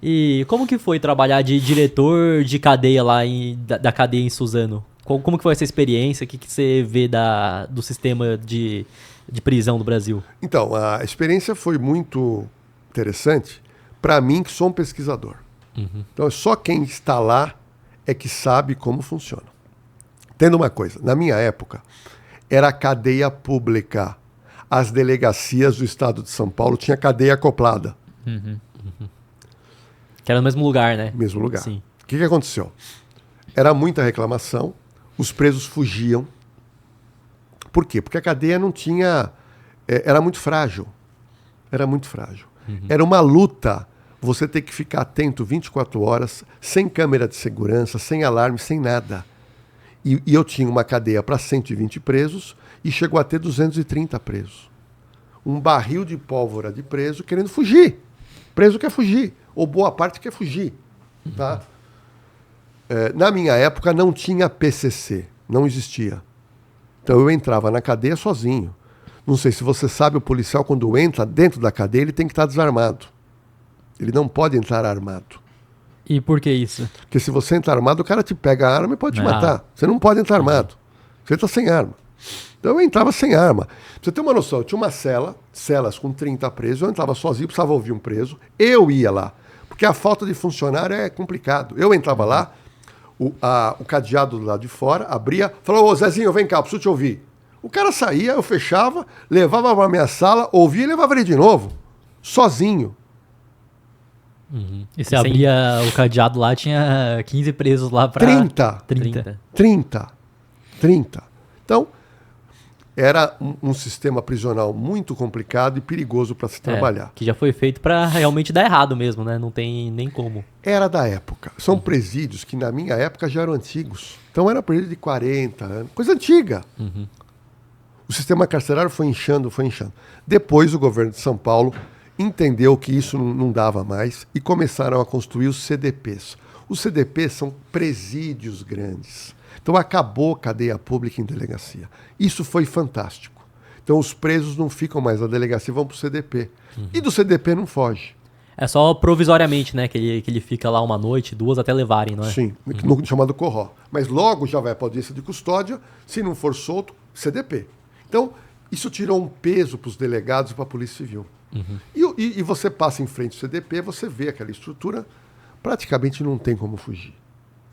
E como que foi trabalhar de diretor de cadeia lá da cadeia em Suzano? Como que foi essa experiência? O que, que você vê do sistema de prisão do Brasil? Então, a experiência foi muito interessante para mim, que sou um pesquisador. Então, só quem está lá é que sabe como funciona. Tendo uma coisa, na minha época, era a cadeia pública. As delegacias do estado de São Paulo tinham cadeia acoplada. Que era no mesmo lugar, né? Mesmo lugar. Sim. O que aconteceu? Era muita reclamação, os presos fugiam. Por quê? Porque a cadeia não tinha... Era muito frágil. Era muito frágil. Era uma luta você ter que ficar atento 24 horas, sem câmera de segurança, sem alarme, sem nada. E eu tinha uma cadeia para 120 presos e chegou a ter 230 presos. Um barril de pólvora de preso querendo fugir. Preso quer fugir, ou boa parte quer fugir. Tá? Na minha época não tinha PCC, não existia. Então eu entrava na cadeia sozinho. Não sei se você sabe, o policial quando entra dentro da cadeia ele tem que estar desarmado. Ele não pode entrar armado. E por que isso? Porque se você entrar armado, o cara te pega a arma e pode te matar. Você não pode entrar armado. Você está sem arma. Então eu entrava sem arma. Pra você ter uma noção, eu tinha uma celas com 30 presos, eu entrava sozinho, precisava ouvir um preso, eu ia lá. Porque a falta de funcionário é complicado. Eu entrava lá, o cadeado do lado de fora, abria, falava, ô Zezinho, vem cá, preciso te ouvir. O cara saía, eu fechava, levava para a minha sala, ouvia e levava ele de novo. Sozinho. E você abria o cadeado lá, tinha 15 presos lá pra... 30. Então, era um sistema prisional muito complicado e perigoso para se trabalhar. Que já foi feito pra realmente dar errado mesmo, né? Não tem nem como. Era da época. São presídios que na minha época já eram antigos. Então era presídio de 40 anos. Coisa antiga. O sistema carcerário foi inchando. Depois o governo de São Paulo entendeu que isso não dava mais e começaram a construir os CDPs. Os CDPs são presídios grandes. Então acabou a cadeia pública em delegacia. Isso foi fantástico. Então os presos não ficam mais na delegacia, vão para o CDP. E do CDP não foge. É só provisoriamente, né? Que ele fica lá uma noite, 2 até levarem, não é? Sim, no chamado Corró. Mas logo já vai para a audiência de custódia, se não for solto, CDP. Então, isso tirou um peso para os delegados e para a Polícia Civil. E você passa em frente ao CDP, você vê aquela estrutura, praticamente não tem como fugir.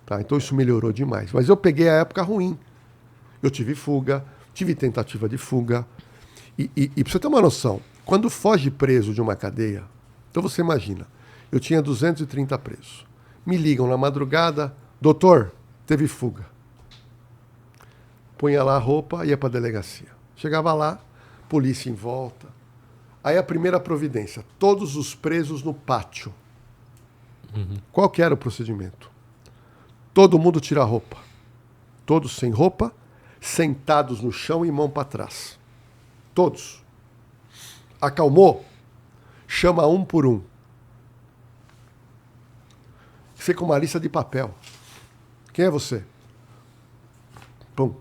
Tá? Então isso melhorou demais. Mas eu peguei a época ruim. Eu tive fuga, tive tentativa de fuga. E para você ter uma noção, quando foge preso de uma cadeia, então você imagina, eu tinha 230 presos. Me ligam na madrugada, doutor, teve fuga. Punha lá a roupa e ia para a delegacia. Chegava lá, polícia em volta. Aí a primeira providência, todos os presos no pátio. Qual que era o procedimento? Todo mundo tira a roupa. Todos sem roupa, sentados no chão e mão para trás. Todos. Acalmou? Chama um por um. Você com uma lista de papel. Quem é você? Pum.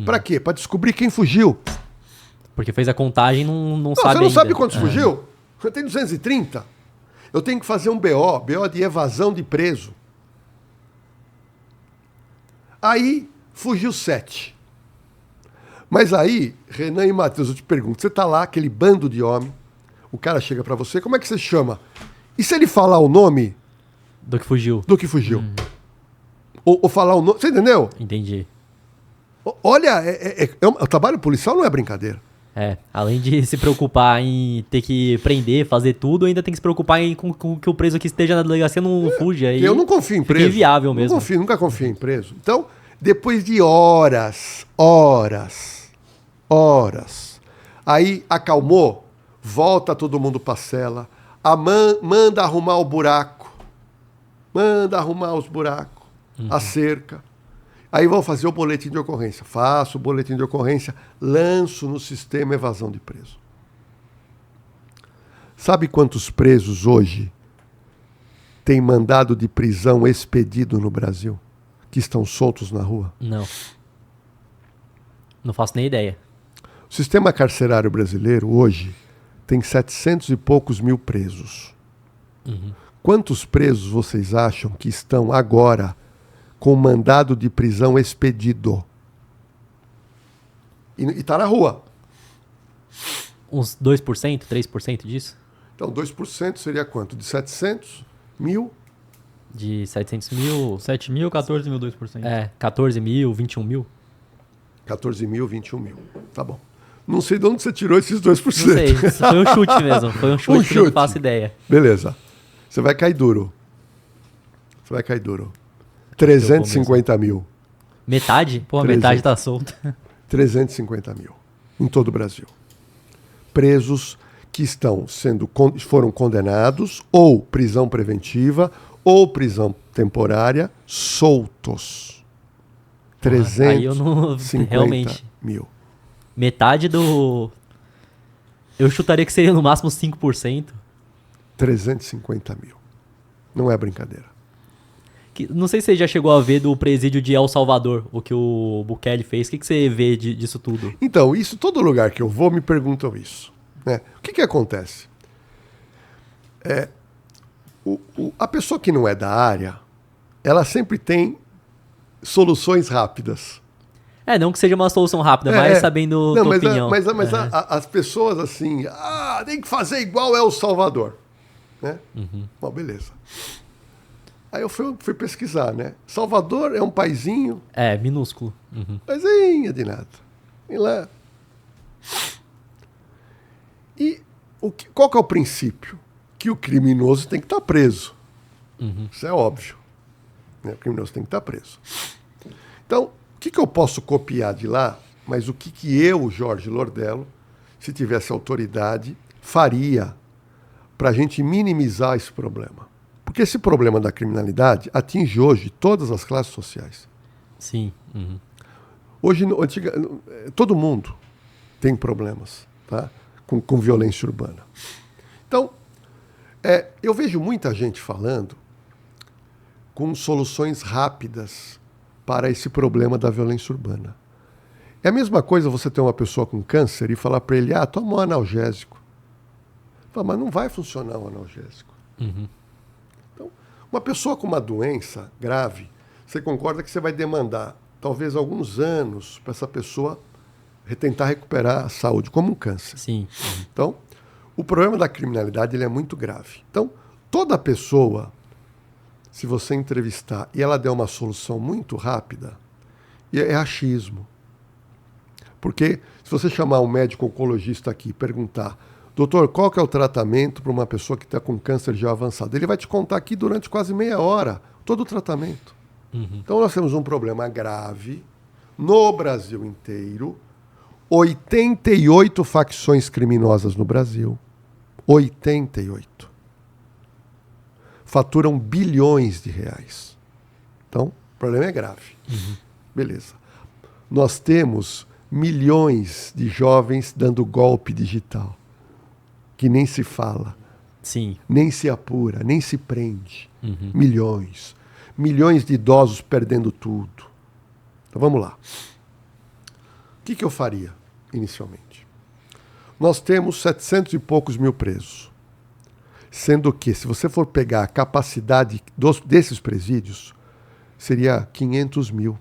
Para quê? Para descobrir quem fugiu. Porque fez a contagem e não sabe Você não ainda. sabe quantos fugiu? Você tem 230. Eu tenho que fazer um BO de evasão de preso. Aí, fugiu 7. Mas aí, Renan e Matheus, eu te pergunto, você está lá, aquele bando de homem, o cara chega para você, como é que você chama? E se ele falar o nome... Do que fugiu. Do que fugiu. Ou falar o nome... Você entendeu? Entendi. Olha, o trabalho policial não é brincadeira. Além de se preocupar em ter que prender, fazer tudo, ainda tem que se preocupar com que o preso que esteja na delegacia não fuja. Aí eu não confio em preso. É inviável mesmo. Nunca confio em preso. Então, depois de horas, aí acalmou, volta todo mundo para a cela, manda arrumar o buraco, manda arrumar os buracos, a cerca. Aí vão fazer o boletim de ocorrência. Faço o boletim de ocorrência, lanço no sistema evasão de preso. Sabe quantos presos hoje têm mandado de prisão expedido no Brasil? Que estão soltos na rua? Não. Não faço nem ideia. O sistema carcerário brasileiro hoje tem 700 e poucos mil presos. Quantos presos vocês acham que estão agora com mandado de prisão expedido? E está na rua. Uns 2%, 3% disso? Então, 2% seria quanto? De 700 mil? De 700 mil... 7 mil, 14 mil, 2%. 14 mil, 21 mil? 14 mil, 21 mil. Tá bom. Não sei de onde você tirou esses 2%. Não sei, isso foi um chute mesmo. Foi um chute que eu não faço ideia. Beleza. Você vai cair duro. 350 mil. Metade? Pô, 300. metade tá solta. 350 mil. Em todo o Brasil. Presos que foram condenados, ou prisão preventiva, ou prisão temporária, soltos. 350 aí eu não... Realmente. mil. Metade do... Eu chutaria que seria no máximo 5%. 350 mil. Não é brincadeira. Não sei se você já chegou a ver do presídio de El Salvador, o que o Bukele fez. O que você vê disso tudo? Então, isso, todo lugar que eu vou me perguntam isso. Né? O que acontece? A pessoa que não é da área, ela sempre tem soluções rápidas. Não que seja uma solução rápida, mas sabendo tua opinião. Mas as pessoas assim, tem que fazer igual El Salvador. Né? Bom, beleza. Aí eu fui pesquisar, né? Salvador é um paizinho. Minúsculo. Paizinho de nada. E lá. E qual que é o princípio? Que o criminoso tem que estar preso. Isso é óbvio. Né? O criminoso tem que estar preso. Então, o que eu posso copiar de lá, mas o que eu, Jorge Lordello, se tivesse autoridade, faria para a gente minimizar esse problema? Porque esse problema da criminalidade atinge hoje todas as classes sociais. Sim. Hoje, todo mundo tem problemas, tá? com violência urbana. Então, eu vejo muita gente falando com soluções rápidas para esse problema da violência urbana. É a mesma coisa você ter uma pessoa com câncer e falar para ele, toma um analgésico. Fala, mas não vai funcionar um analgésico. Então, uma pessoa com uma doença grave, você concorda que você vai demandar talvez alguns anos para essa pessoa tentar recuperar a saúde, como um câncer. Sim. Então, o problema da criminalidade ele é muito grave. Então, toda pessoa, se você entrevistar e ela der uma solução muito rápida, é achismo. Porque se você chamar um médico oncologista aqui e perguntar, doutor, qual que é o tratamento para uma pessoa que está com câncer já avançado? Ele vai te contar aqui durante quase meia hora todo o tratamento. Então nós temos um problema grave no Brasil inteiro, 88 facções criminosas no Brasil, 88. Faturam bilhões de reais. Então, o problema é grave. Beleza. Nós temos milhões de jovens dando golpe digital, que nem se fala, Sim. nem se apura, nem se prende. Milhões. Milhões de idosos perdendo tudo. Então vamos lá. O que eu faria inicialmente? Nós temos 700 e poucos mil presos. Sendo que, se você for pegar a capacidade desses presídios, seria 500 mil.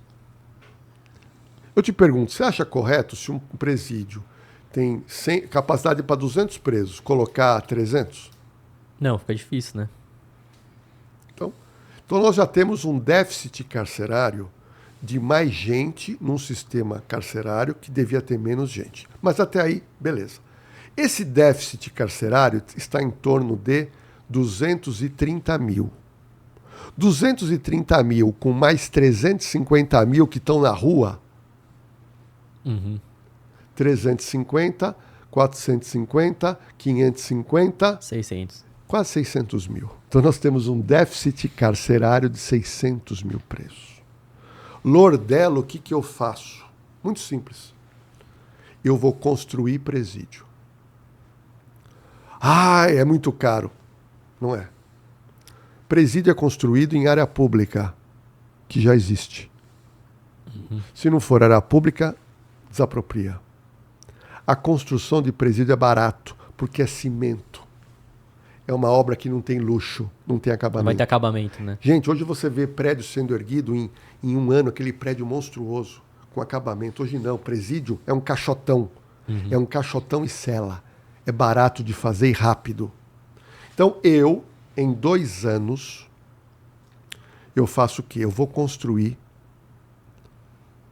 Eu te pergunto, você acha correto se um presídio tem capacidade para 200 presos, colocar 300? Não, fica difícil, né? Então nós já temos um déficit carcerário de mais gente num sistema carcerário que devia ter menos gente. Mas até aí, beleza. Esse déficit carcerário está em torno de 230 mil. 230 mil com mais 350 mil que estão na rua. 350, 450, 550... 600. Quase 600 mil. Então nós temos um déficit carcerário de 600 mil presos. Lordello, o que eu faço? Muito simples. Eu vou construir presídio. É muito caro. Não é. Presídio é construído em área pública, que já existe. Se não for área pública, desapropria. A construção de presídio é barato, porque é cimento. é uma obra que não tem luxo, não tem Não acabamento. vai ter acabamento, né? Gente, hoje você vê prédio sendo erguido em um ano, aquele prédio monstruoso, com acabamento. Hoje não, presídio é um caixotão. É um caixotão e cela. É barato de fazer e rápido. Então eu, em 2 anos, eu faço o quê? Eu vou construir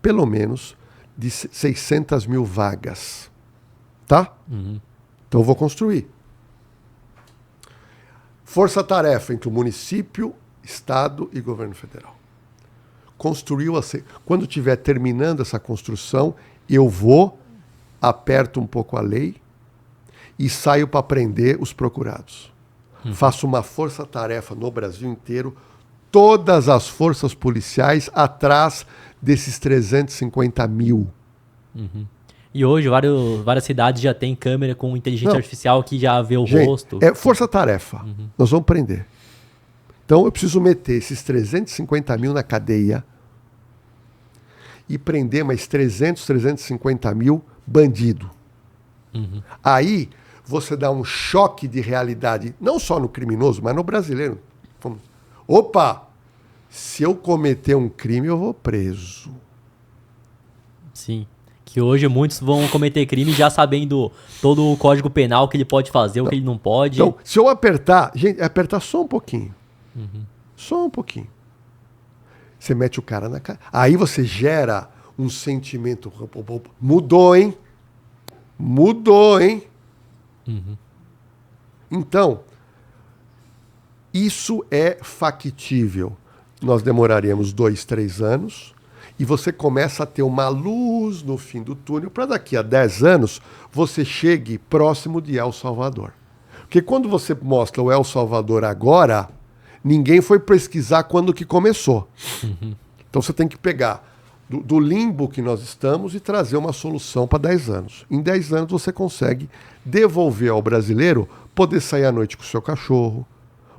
pelo menos de 600 mil vagas. Tá? Então eu vou construir. Força-tarefa entre o município, Estado e governo federal. Quando estiver terminando essa construção, eu vou, aperto um pouco a lei e saio para prender os procurados. Faço uma força-tarefa no Brasil inteiro, todas as forças policiais atrás desses 350 mil. E hoje várias cidades já tem câmera com inteligência artificial que já vê o rosto. É força-tarefa. Nós vamos prender. Então eu preciso meter esses 350 mil na cadeia e prender mais 350 mil bandido. Aí você dá um choque de realidade, não só no criminoso, mas no brasileiro. Opa! Se eu cometer um crime, eu vou preso. Sim. Que hoje muitos vão cometer crime já sabendo todo o código penal que ele pode fazer, o que ele não pode. Então, se eu apertar, gente, apertar só um pouquinho. Só um pouquinho. Você mete o cara na cara. Aí você gera um sentimento. Mudou, hein? Mudou, hein? Então, isso é factível. Nós demoraríamos 2, 3 anos e você começa a ter uma luz no fim do túnel para daqui a 10 anos você chegue próximo de El Salvador. Porque quando você mostra o El Salvador agora, ninguém foi pesquisar quando que começou. Então você tem que pegar do limbo que nós estamos e trazer uma solução para 10 anos. Em 10 anos você consegue devolver ao brasileiro poder sair à noite com o seu cachorro,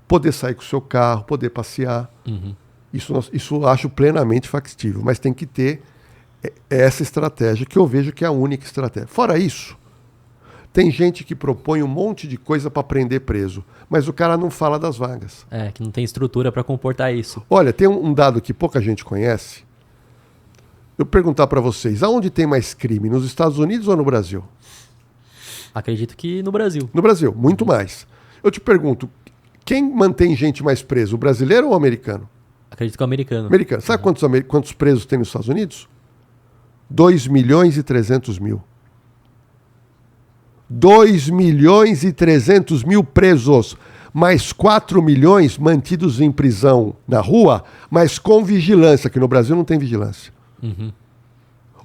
poder sair com o seu carro, poder passear. Isso eu acho plenamente factível, mas tem que ter essa estratégia que eu vejo que é a única estratégia. Fora isso, tem gente que propõe um monte de coisa para prender preso, mas o cara não fala das vagas. Que não tem estrutura para comportar isso. Olha, tem um dado que pouca gente conhece. Eu perguntar para vocês, aonde tem mais crime, nos Estados Unidos ou no Brasil? Acredito que no Brasil. No Brasil, muito mais. Eu te pergunto, quem mantém gente mais preso, o brasileiro ou o americano? Acredito que é o americano. Americano. Sabe quantos presos tem nos Estados Unidos? 2.300.000. 2.300.000 presos, mais 4 milhões mantidos em prisão na rua, mas com vigilância, que no Brasil não tem vigilância.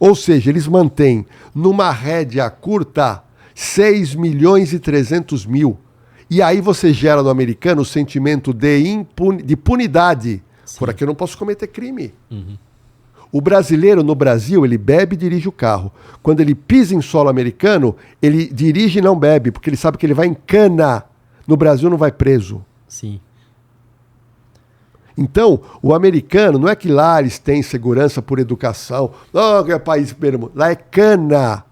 Ou seja, eles mantêm numa rédea curta 6.300.000. E aí você gera no americano o sentimento de punidade. Por aqui eu não posso cometer crime. O brasileiro, no Brasil, ele bebe e dirige o carro. Quando ele pisa em solo americano, ele dirige e não bebe, porque ele sabe que ele vai em cana. No Brasil não vai preso. Sim. Então, o americano, não é que lá eles têm segurança por educação. Não, é país primeiro. Lá é cana.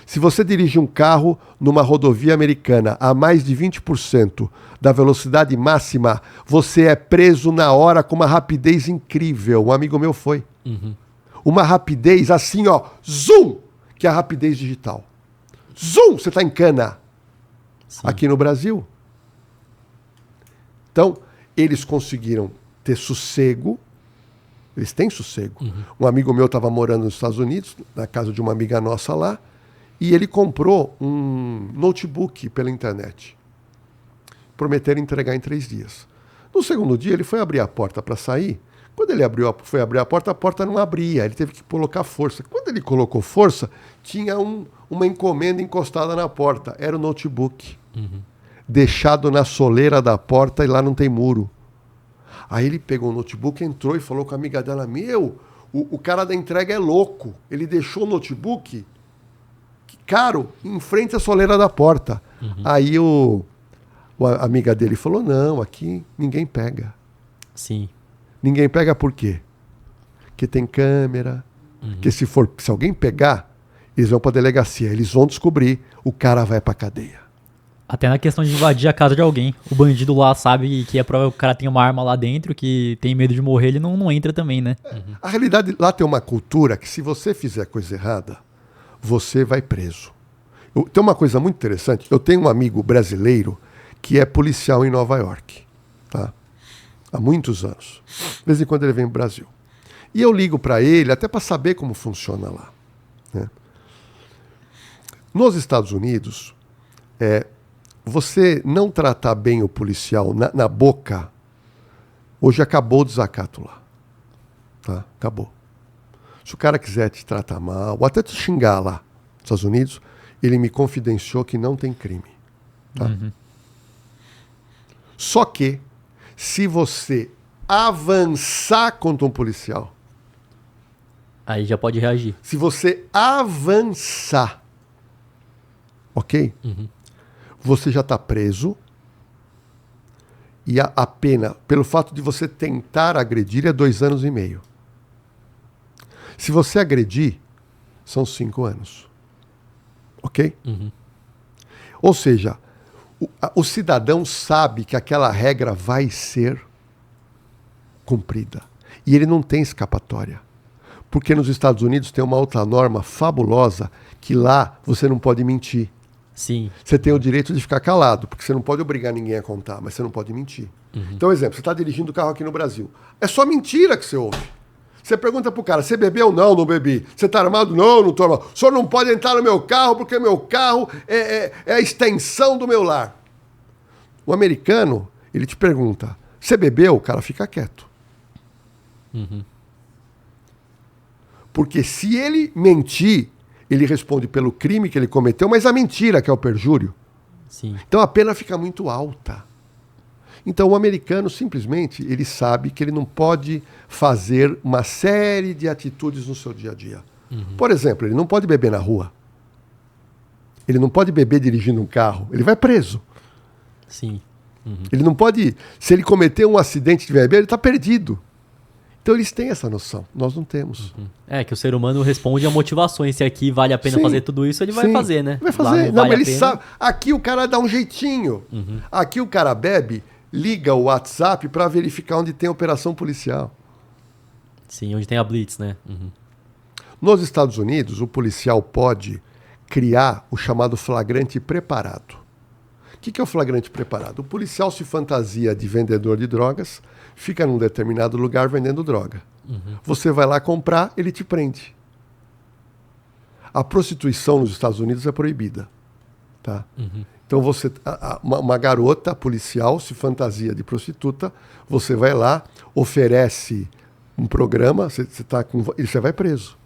Se você dirige um carro numa rodovia americana a mais de 20% da velocidade máxima, você é preso na hora com uma rapidez incrível. Um amigo meu foi. Uma rapidez assim, ó, zoom, que é a rapidez digital. Zoom, você está em cana. Sim. Aqui no Brasil. Então, eles conseguiram ter sossego. Eles têm sossego. Um amigo meu estava morando nos Estados Unidos, na casa de uma amiga nossa lá, e ele comprou um notebook pela internet. Prometeram entregar em 3 dias. No segundo dia, ele foi abrir a porta para sair. Quando ele foi abrir a porta não abria. Ele teve que colocar força. Quando ele colocou força, tinha uma encomenda encostada na porta. Era o notebook. Deixado na soleira da porta e lá não tem muro. Aí ele pegou o notebook, entrou e falou com a amiga dela, o cara da entrega é louco. Ele deixou o notebook caro em frente à soleira da porta. Aí a amiga dele falou, não, aqui ninguém pega. Sim. Ninguém pega por quê? Porque tem câmera. Porque se alguém pegar, eles vão para a delegacia, eles vão descobrir, o cara vai para a cadeia. Até na questão de invadir a casa de alguém. O bandido lá sabe que é provável que o cara tem uma arma lá dentro, que tem medo de morrer, ele não entra também, né? A realidade, lá tem uma cultura que se você fizer coisa errada, você vai preso. Tem uma coisa muito interessante. Eu tenho um amigo brasileiro que é policial em Nova York, tá? Há muitos anos. De vez em quando ele vem pro Brasil. E eu ligo para ele até para saber como funciona lá, né? Nos Estados Unidos, você não tratar bem o policial na boca, hoje acabou o desacato lá. Tá? Acabou. Se o cara quiser te tratar mal, ou até te xingar lá nos Estados Unidos, ele me confidenciou que não tem crime. Tá? Só que, se você avançar contra um policial, Aí já pode reagir. se você avançar, ok? Você já está preso e a pena, pelo fato de você tentar agredir, é 2 anos e meio. Se você agredir, são 5 anos. Ok? Ou seja, o cidadão sabe que aquela regra vai ser cumprida. E ele não tem escapatória. Porque nos Estados Unidos tem uma outra norma fabulosa que lá você não pode mentir. Sim. Você tem o direito de ficar calado, porque você não pode obrigar ninguém a contar, mas você não pode mentir. Então, exemplo, você está dirigindo o carro aqui no Brasil. É só mentira que você ouve. Você pergunta pro cara, você bebeu? Não, não bebi. Você está armado? Não, não estou armado. O senhor não pode entrar no meu carro, porque meu carro é a extensão do meu lar. O americano, ele te pergunta, você bebeu? O cara fica quieto. Porque se ele mentir, ele responde pelo crime que ele cometeu, mas a mentira, que é o perjúrio. Sim. Então a pena fica muito alta. Então o americano simplesmente, ele sabe que ele não pode fazer uma série de atitudes no seu dia a dia. Por exemplo, ele não pode beber na rua. Ele não pode beber dirigindo um carro. Ele vai preso. Sim. Ele não pode... Se ele cometer um acidente de beber, ele está perdido. Então eles têm essa noção. Nós não temos. É que o ser humano responde a motivações. Se aqui vale a pena Sim, fazer tudo isso, ele vai sim, fazer, né? Vai Lá fazer. não Não, vale mas a ele pena. sabe. Aqui o cara dá um jeitinho. Aqui o cara bebe, liga o WhatsApp para verificar onde tem operação policial. Sim, onde tem a blitz, né? Nos Estados Unidos, o policial pode criar o chamado flagrante preparado. O que é o flagrante preparado? O policial se fantasia de vendedor de drogas, fica num determinado lugar vendendo droga. Você vai lá comprar, ele te prende. A prostituição nos Estados Unidos é proibida. Tá? Então uma garota policial se fantasia de prostituta, você vai lá, oferece um programa, você vai preso.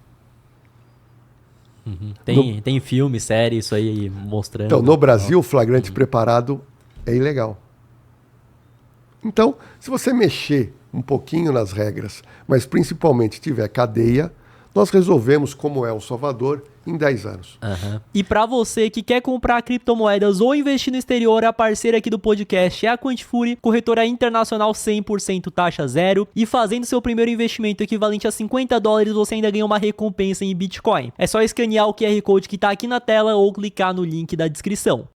Tem filme, série, isso aí mostrando. Então, no Brasil, o flagrante preparado é ilegal. Então, se você mexer um pouquinho nas regras, mas principalmente tiver cadeia, nós resolvemos, como é o Salvador, em 10 anos. E pra você que quer comprar criptomoedas ou investir no exterior, a parceira aqui do podcast é a Quantifury, corretora internacional 100% taxa zero, e fazendo seu primeiro investimento equivalente a $50, você ainda ganha uma recompensa em Bitcoin. É só escanear o QR Code que tá aqui na tela ou clicar no link da descrição.